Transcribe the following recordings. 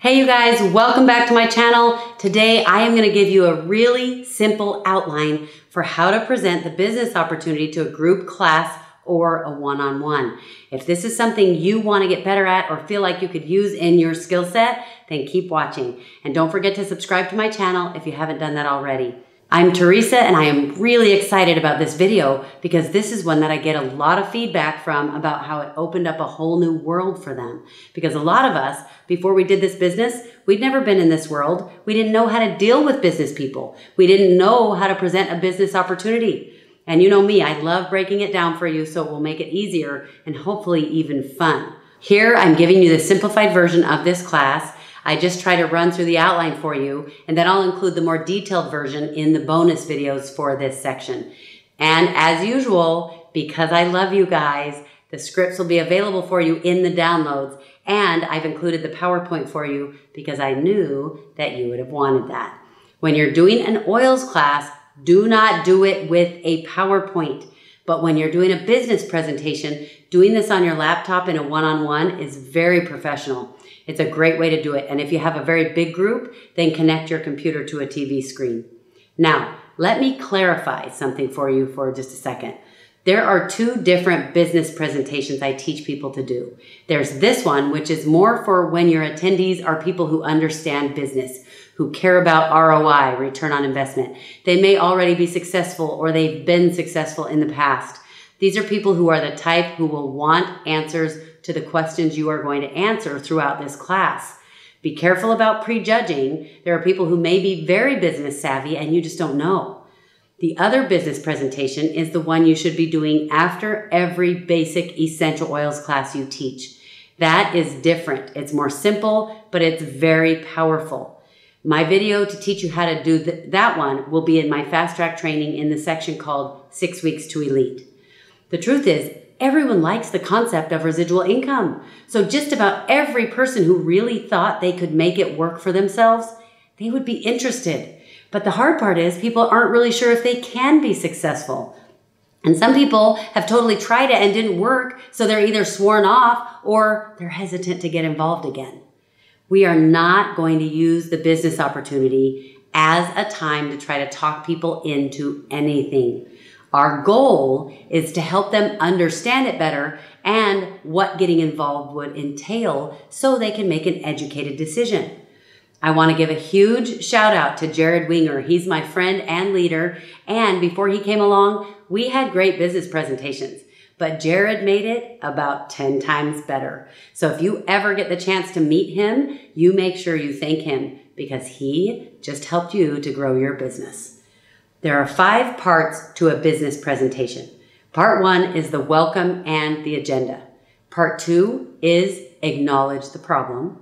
Hey you guys, welcome back to my channel. Today I am going to give you a really simple outline for how to present the business opportunity to a group, class, or a one-on-one. If this is something you want to get better at or feel like you could use in your skill set, then keep watching. And don't forget to subscribe to my channel if you haven't done that already. I'm Teresa and I am really excited about this video because this is one that I get a lot of feedback from about how it opened up a whole new world for them. Because a lot of us, before we did this business, we'd never been in this world. We didn't know how to deal with business people. We didn't know how to present a business opportunity. And you know me, I love breaking it down for you so it will make it easier and hopefully even fun. Here I'm giving you the simplified version of this class. I just try to run through the outline for you, and then I'll include the more detailed version in the bonus videos for this section. And as usual, because I love you guys, the scripts will be available for you in the downloads, and I've included the PowerPoint for you because I knew that you would have wanted that. When you're doing an oils class, do not do it with a PowerPoint. But when you're doing a business presentation, doing this on your laptop in a one-on-one is very professional. It's a great way to do it. And if you have a very big group, then connect your computer to a TV screen. Now, let me clarify something for you for just a second. There are two different business presentations I teach people to do. There's this one, which is more for when your attendees are people who understand business, who care about ROI, return on investment. They may already be successful or they've been successful in the past. These are people who are the type who will want answers to the questions you are going to answer throughout this class. Be careful about prejudging. There are people who may be very business savvy and you just don't know. The other business presentation is the one you should be doing after every basic essential oils class you teach. That is different. It's more simple, but it's very powerful. My video to teach you how to do that one will be in my fast track training in the section called 6 Weeks to Elite. The truth is, everyone likes the concept of residual income. So just about every person who really thought they could make it work for themselves, they would be interested. But the hard part is people aren't really sure if they can be successful. And some people have totally tried it and didn't work, so they're either sworn off or they're hesitant to get involved again. We are not going to use the business opportunity as a time to try to talk people into anything. Our goal is to help them understand it better and what getting involved would entail so they can make an educated decision. I want to give a huge shout out to Jared Winger. He's my friend and leader. And before he came along, we had great business presentations. But Jared made it about 10 times better. So if you ever get the chance to meet him, you make sure you thank him because he just helped you to grow your business. There are 5 parts to a business presentation. Part 1 is the welcome and the agenda. Part 2 is acknowledge the problem.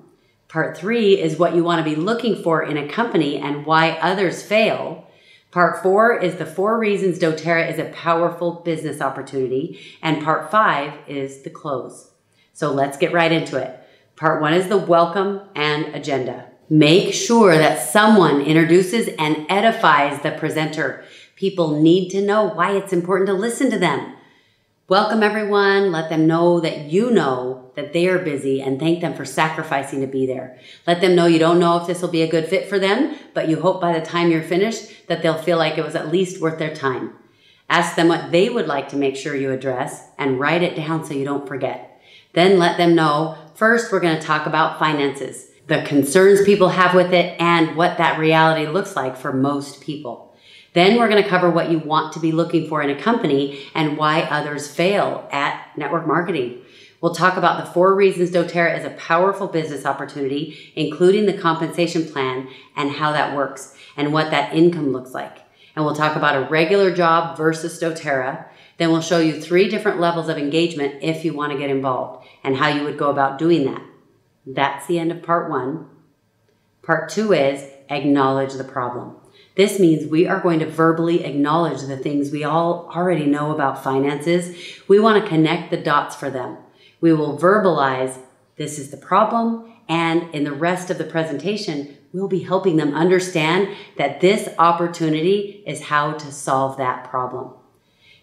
Part 3 is what you want to be looking for in a company and why others fail. Part 4 is the 4 reasons doTERRA is a powerful business opportunity. And part 5 is the close. So let's get right into it. Part 1 is the welcome and agenda. Make sure that someone introduces and edifies the presenter. People need to know why it's important to listen to them. Welcome everyone. Let them know that you know that they are busy and thank them for sacrificing to be there. Let them know you don't know if this will be a good fit for them, but you hope by the time you're finished that they'll feel like it was at least worth their time. Ask them what they would like to make sure you address and write it down so you don't forget. Then let them know, first we're going to talk about finances, the concerns people have with it, and what that reality looks like for most people. Then we're going to cover what you want to be looking for in a company and why others fail at network marketing. We'll talk about the 4 reasons doTERRA is a powerful business opportunity, including the compensation plan and how that works and what that income looks like. And we'll talk about a regular job versus doTERRA. Then we'll show you 3 different levels of engagement if you want to get involved and how you would go about doing that. That's the end of part 1. Part 2 is acknowledge the problem. This means we are going to verbally acknowledge the things we all already know about finances. We want to connect the dots for them. We will verbalize this is the problem, and in the rest of the presentation, we'll be helping them understand that this opportunity is how to solve that problem.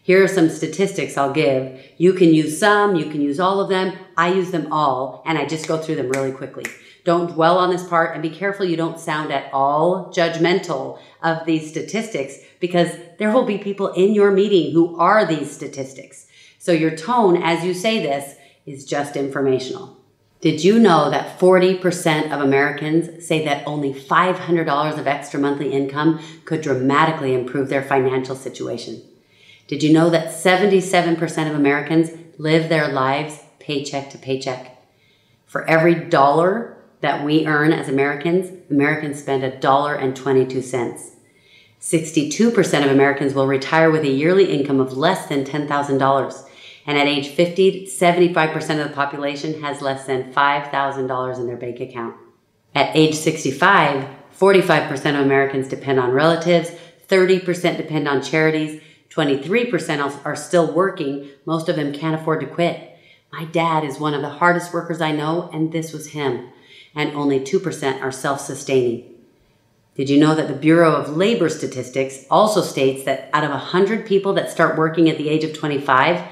Here are some statistics I'll give. You can use some, you can use all of them. I use them all, and I just go through them really quickly. Don't dwell on this part, and be careful you don't sound at all judgmental of these statistics, because there will be people in your meeting who are these statistics. So your tone as you say this is just informational. Did you know that 40% of Americans say that only $500 of extra monthly income could dramatically improve their financial situation? Did you know that 77% of Americans live their lives paycheck to paycheck? For every dollar that we earn as Americans, Americans spend $1.22. 62% of Americans will retire with a yearly income of less than $10,000. And at age 50, 75% of the population has less than $5,000 in their bank account. At age 65, 45% of Americans depend on relatives, 30% depend on charities, 23% are still working. Most of them can't afford to quit. My dad is one of the hardest workers I know, and this was him. And only 2% are self-sustaining. Did you know that the Bureau of Labor Statistics also states that out of 100 people that start working at the age of 25,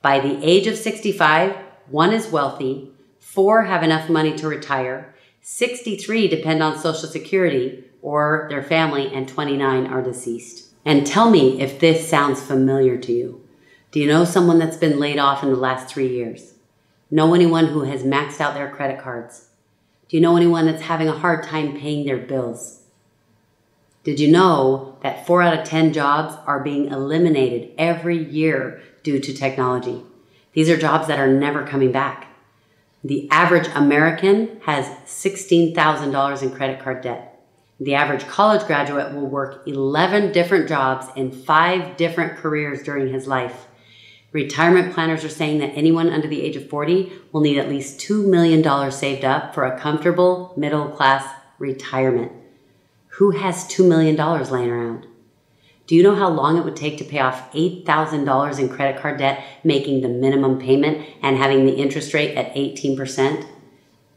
by the age of 65, 1 is wealthy, 4 have enough money to retire, 63 depend on Social Security or their family, and 29 are deceased. And tell me if this sounds familiar to you. Do you know someone that's been laid off in the last 3 years? Know anyone who has maxed out their credit cards? Do you know anyone that's having a hard time paying their bills? Did you know that 4 out of 10 jobs are being eliminated every year due to technology? These are jobs that are never coming back. The average American has $16,000 in credit card debt. The average college graduate will work 11 different jobs in 5 different careers during his life. Retirement planners are saying that anyone under the age of 40 will need at least $2 million saved up for a comfortable middle-class retirement. Who has $2 million laying around? Do you know how long it would take to pay off $8,000 in credit card debt, making the minimum payment and having the interest rate at 18%?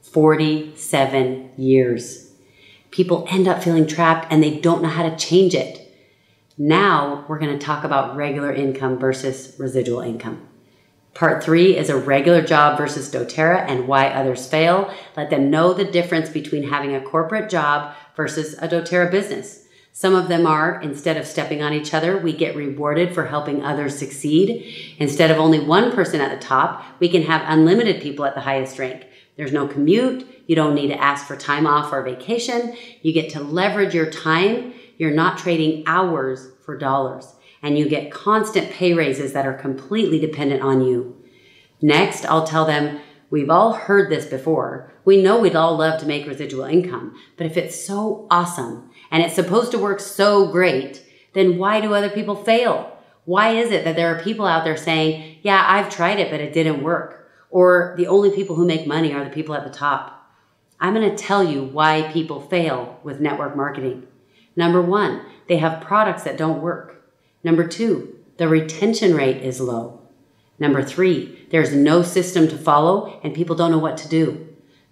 47 years. People end up feeling trapped and they don't know how to change it. Now we're going to talk about regular income versus residual income. Part 3 is a regular job versus doTERRA and why others fail. Let them know the difference between having a corporate job versus a doTERRA business. Some of them are, instead of stepping on each other, we get rewarded for helping others succeed. Instead of only one person at the top, we can have unlimited people at the highest rank. There's no commute. You don't need to ask for time off or vacation. You get to leverage your time. You're not trading hours for dollars. And you get constant pay raises that are completely dependent on you. Next, I'll tell them, we've all heard this before. We know we'd all love to make residual income, but if it's so awesome and it's supposed to work so great, then why do other people fail? Why is it that there are people out there saying, yeah, I've tried it, but it didn't work? Or the only people who make money are the people at the top. I'm going to tell you why people fail with network marketing. Number 1, they have products that don't work. Number 2, the retention rate is low. Number 3, there's no system to follow and people don't know what to do.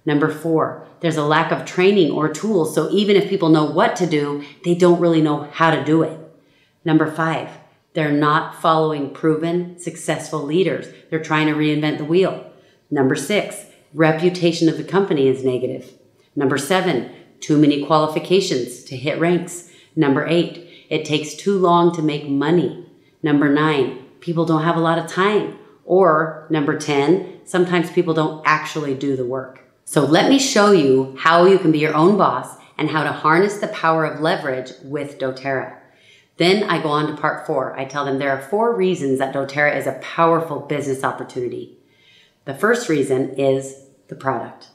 Number 4, there's a lack of training or tools, so even if people know what to do, they don't really know how to do it. Number 5, they're not following proven, successful leaders. They're trying to reinvent the wheel. Number 6, reputation of the company is negative. Number 7, too many qualifications to hit ranks. Number 8, it takes too long to make money. Number 9, people don't have a lot of time. Or number 10, sometimes people don't actually do the work. So let me show you how you can be your own boss and how to harness the power of leverage with doTERRA. Then I go on to part 4. I tell them there are 4 reasons that doTERRA is a powerful business opportunity. The first reason is the product.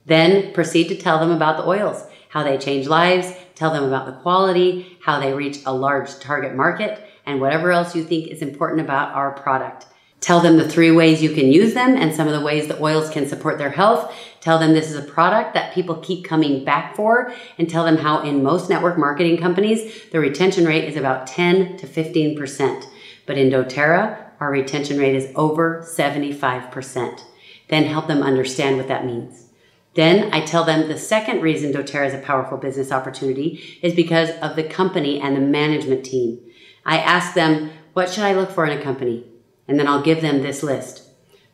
Then proceed to tell them about the oils, how they change lives, tell them about the quality, how they reach a large target market, and whatever else you think is important about our product. Tell them the 3 ways you can use them and some of the ways the oils can support their health. Tell them this is a product that people keep coming back for, and tell them how in most network marketing companies, the retention rate is about 10 to 15%. But in doTERRA, our retention rate is over 75%. Then help them understand what that means. Then I tell them the second reason doTERRA is a powerful business opportunity is because of the company and the management team. I ask them, what should I look for in a company? And then I'll give them this list.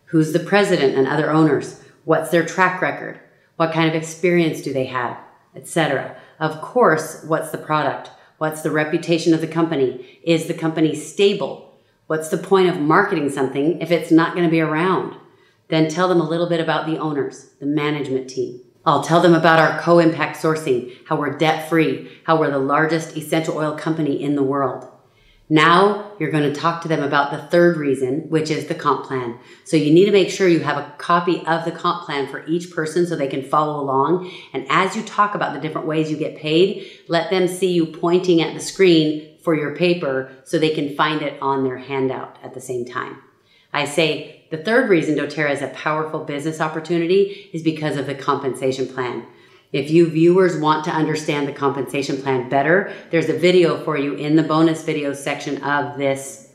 Who's the president and other owners? What's their track record? What kind of experience do they have, etc. Of course, what's the product? What's the reputation of the company? Is the company stable? What's the point of marketing something if it's not going to be around? Then tell them a little bit about the owners, the management team. I'll tell them about our co-impact sourcing, how we're debt-free, how we're the largest essential oil company in the world. Now you're going to talk to them about the third reason, which is the comp plan. So you need to make sure you have a copy of the comp plan for each person so they can follow along. And as you talk about the different ways you get paid, let them see you pointing at the screen for your paper so they can find it on their handout at the same time. I say the third reason doTERRA is a powerful business opportunity is because of the compensation plan. If you viewers want to understand the compensation plan better, there's a video for you in the bonus video section of this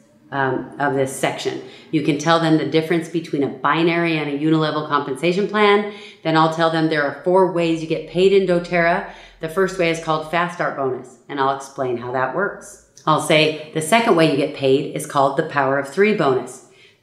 section. You can tell them the difference between a binary and a unilevel compensation plan. Then I'll tell them there are 4 ways you get paid in doTERRA. The first way is called Fast Start Bonus, and I'll explain how that works. I'll say the second way you get paid is called the Power of 3 bonus.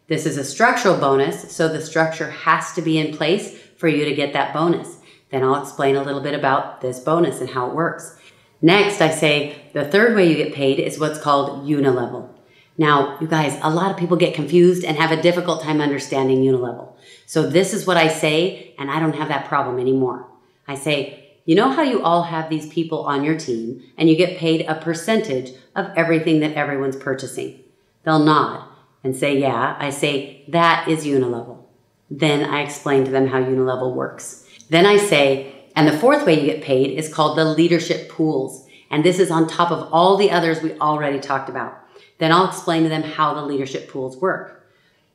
This is a structural bonus, so the structure has to be in place for you to get that bonus. Then I'll explain a little bit about this bonus and how it works. Next, I say the third way you get paid is what's called unilevel. Now, you guys, a lot of people get confused and have a difficult time understanding unilevel. So this is what I say, and I don't have that problem anymore. I say, you know how you all have these people on your team and you get paid a percentage of everything that everyone's purchasing? They'll nod and say, yeah. I say, that is unilevel. Then I explain to them how unilevel works. Then I say, and the fourth way you get paid is called the leadership pools. And this is on top of all the others we already talked about. Then I'll explain to them how the leadership pools work.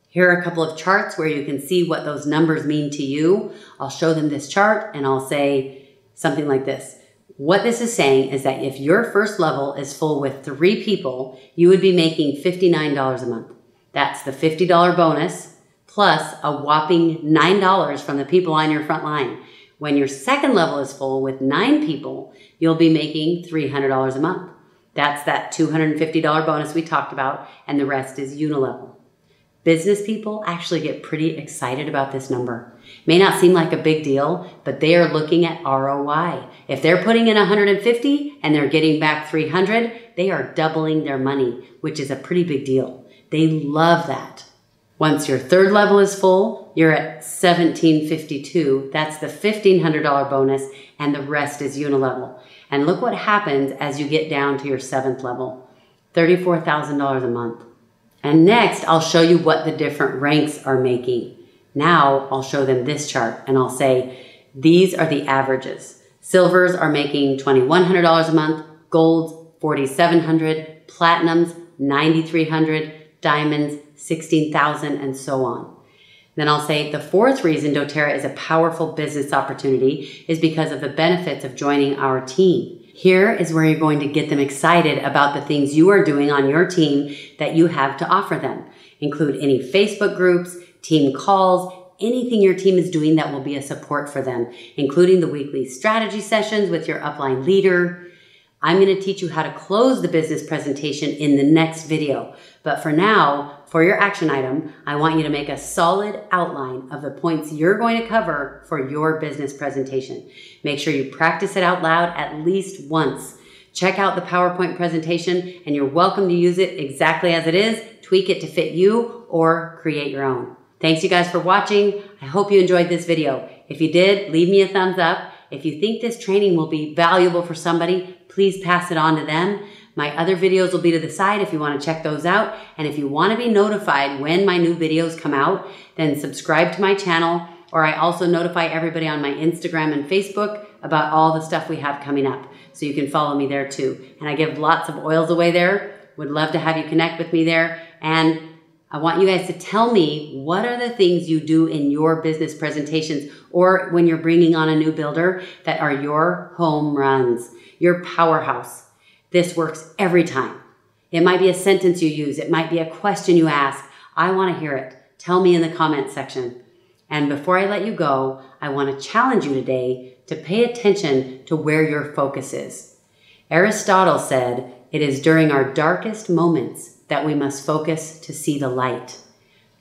Here are a couple of charts where you can see what those numbers mean to you. I'll show them this chart and I'll say something like this. What this is saying is that if your first level is full with 3 people, you would be making $59 a month. That's the $50 bonus plus a whopping $9 from the people on your front line. When your second level is full with 9 people, you'll be making $300 a month. That's that $250 bonus we talked about, and the rest is unilevel. Business people actually get pretty excited about this number. May not seem like a big deal, but they are looking at ROI. If they're putting in 150 and they're getting back 300, they are doubling their money, which is a pretty big deal. They love that. Once your third level is full, you're at $1,752. That's the $1,500 bonus, and the rest is unilevel. And look what happens as you get down to your 7th level, $34,000 a month. And next, I'll show you what the different ranks are making. Now, I'll show them this chart, and I'll say, these are the averages. Silvers are making $2,100 a month, golds $4,700, platinums $9,300, diamonds $16,000, and so on. Then I'll say the fourth reason doTERRA is a powerful business opportunity is because of the benefits of joining our team. Here is where you're going to get them excited about the things you are doing on your team that you have to offer them. Include any Facebook groups, team calls, anything your team is doing that will be a support for them, including the weekly strategy sessions with your upline leader. I'm going to teach you how to close the business presentation in the next video. But for now, for your action item, I want you to make a solid outline of the points you're going to cover for your business presentation. Make sure you practice it out loud at least once. Check out the PowerPoint presentation, and you're welcome to use it exactly as it is, tweak it to fit you, or create your own. Thanks you guys for watching. I hope you enjoyed this video. If you did, leave me a thumbs up. If you think this training will be valuable for somebody, please pass it on to them. My other videos will be to the side if you want to check those out. And if you want to be notified when my new videos come out, then subscribe to my channel. Or I also notify everybody on my Instagram and Facebook about all the stuff we have coming up. So you can follow me there too. And I give lots of oils away there. Would love to have you connect with me there. And I want you guys to tell me what are the things you do in your business presentations or when you're bringing on a new builder that are your home runs, your powerhouse. This works every time. It might be a sentence you use. It might be a question you ask. I want to hear it. Tell me in the comment section. And before I let you go, I want to challenge you today to pay attention to where your focus is. Aristotle said, "It is during our darkest moments that we must focus to see the light."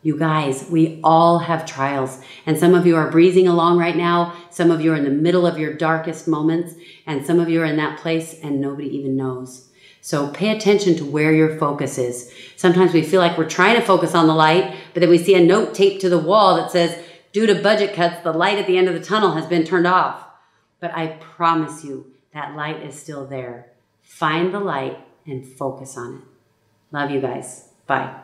You guys, we all have trials, and some of you are breezing along right now. Some of you are in the middle of your darkest moments, and some of you are in that place and nobody even knows. So pay attention to where your focus is. Sometimes we feel like we're trying to focus on the light, but then we see a note taped to the wall that says, due to budget cuts, the light at the end of the tunnel has been turned off. But I promise you, that light is still there. Find the light and focus on it. Love you guys. Bye.